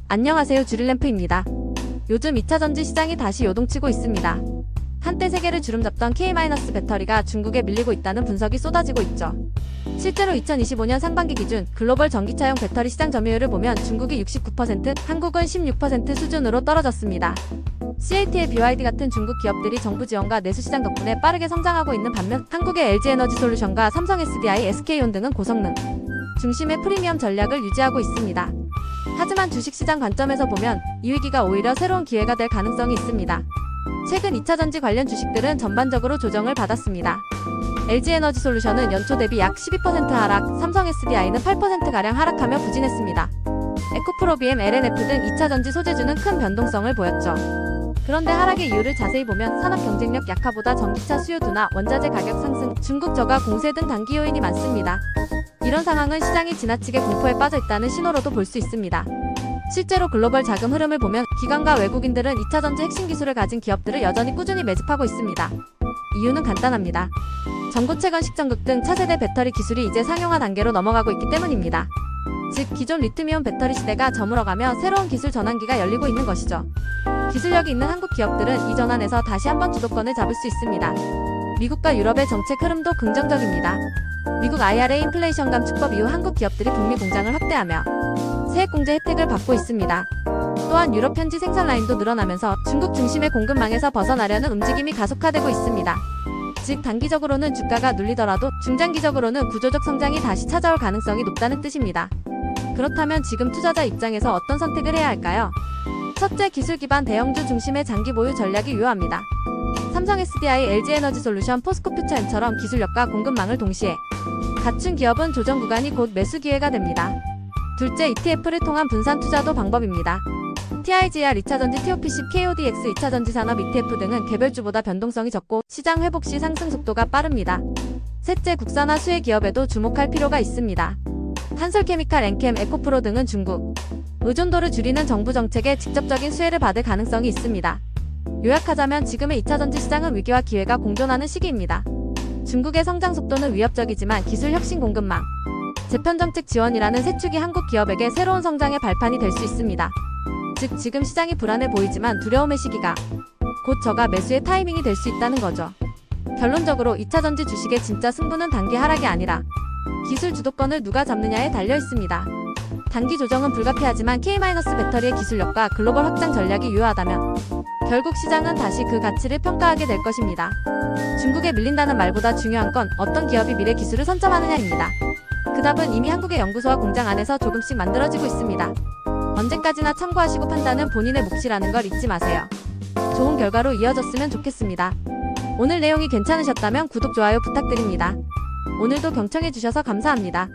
안녕하세요, 주릴램프입니다. 요즘 2차전지 시장이 다시 요동치고 있습니다. 한때 세계를 주름잡던 K-배터리가 중국에 밀리고 있다는 분석이 쏟아지고 있죠. 실제로 2025년 상반기 기준 글로벌 전기차용 배터리 시장 점유율을 보면 중국이 69%, 한국은 16% 수준으로 떨어졌습니다. CATL, BYD 같은 중국 기업들이 정부 지원과 내수 시장 덕분에 빠르게 성장하고 있는 반면 한국의 LG에너지솔루션과 삼성 SDI, SK온 등은 고성능 중심의 프리미엄 전략을 유지하고 있습니다. 하지만 주식시장 관점에서 보면 이 위기가 오히려 새로운 기회가 될 가능성이 있습니다. 최근 2차전지 관련 주식들은 전반적으로 조정을 받았습니다. LG에너지솔루션은 연초 대비 약 12% 하락, 삼성 SDI는 8%가량 하락하며 부진했습니다. 에코프로비엠, LNF 등 2차전지 소재주는 큰 변동성을 보였죠. 그런데 하락의 이유를 자세히 보면 산업 경쟁력 약화보다 전기차 수요 둔화, 원자재 가격 상승, 중국 저가 공세 등 단기 요인이 많습니다. 이런 상황은 시장이 지나치게 공포에 빠져 있다는 신호로도 볼 수 있습니다. 실제로 글로벌 자금 흐름을 보면 기관과 외국인들은 2차전지 핵심 기술을 가진 기업들을 여전히 꾸준히 매집하고 있습니다. 이유는 간단합니다. 전고체 건식전극 등 차세대 배터리 기술이 이제 상용화 단계로 넘어가고 있기 때문입니다. 즉, 기존 리튬이온 배터리 시대가 저물어가며 새로운 기술 전환기가 열리고 있는 것이죠. 기술력이 있는 한국 기업들은 이 전환에서 다시 한번 주도권을 잡을 수 있습니다. 미국과 유럽의 정책 흐름도 긍정적입니다. 미국 IRA 인플레이션 감축법 이후 한국 기업들이 북미 공장을 확대하며 세액공제 혜택을 받고 있습니다. 또한 유럽 현지 생산 라인도 늘어나면서 중국 중심의 공급망에서 벗어나려는 움직임이 가속화되고 있습니다. 즉, 단기적으로는 주가가 눌리더라도 중장기적으로는 구조적 성장이 다시 찾아올 가능성이 높다는 뜻입니다. 그렇다면 지금 투자자 입장에서 어떤 선택을 해야 할까요? 첫째, 기술 기반 대형주 중심의 장기 보유 전략이 유효합니다. 삼성 SDI, LG에너지솔루션, 포스코퓨처엠처럼 기술력과 공급망을 동시에 갖춘 기업은 조정 구간이 곧 매수 기회가 됩니다. 둘째, ETF를 통한 분산 투자도 방법입니다. TIGR, 2차전지, TOPC, KODX, 2차전지 산업 ETF 등은 개별주보다 변동성이 적고 시장 회복 시 상승 속도가 빠릅니다. 셋째, 국산화 수혜 기업에도 주목할 필요가 있습니다. 한솔케미칼, 엔캠, 에코프로 등은 중국 의존도를 줄이는 정부 정책에 직접적인 수혜를 받을 가능성이 있습니다. 요약하자면 지금의 2차전지 시장은 위기와 기회가 공존하는 시기입니다. 중국의 성장 속도는 위협적이지만 기술 혁신, 공급망, 재편정책 지원이라는 세 축이 한국 기업에게 새로운 성장의 발판이 될 수 있습니다. 즉, 지금 시장이 불안해 보이지만 두려움의 시기가 곧 저가 매수의 타이밍이 될 수 있다는 거죠. 결론적으로 2차전지 주식의 진짜 승부는 단기 하락이 아니라 기술 주도권을 누가 잡느냐에 달려 있습니다. 단기 조정은 불가피하지만 K-배터리의 기술력과 글로벌 확장 전략이 유효하다면 결국 시장은 다시 그 가치를 평가하게 될 것입니다. 중국에 밀린다는 말보다 중요한 건 어떤 기업이 미래 기술을 선점하느냐입니다. 그 답은 이미 한국의 연구소와 공장 안에서 조금씩 만들어지고 있습니다. 언제까지나 참고하시고 판단은 본인의 몫이라는 걸 잊지 마세요. 좋은 결과로 이어졌으면 좋겠습니다. 오늘 내용이 괜찮으셨다면 구독, 좋아요 부탁드립니다. 오늘도 경청해주셔서 감사합니다.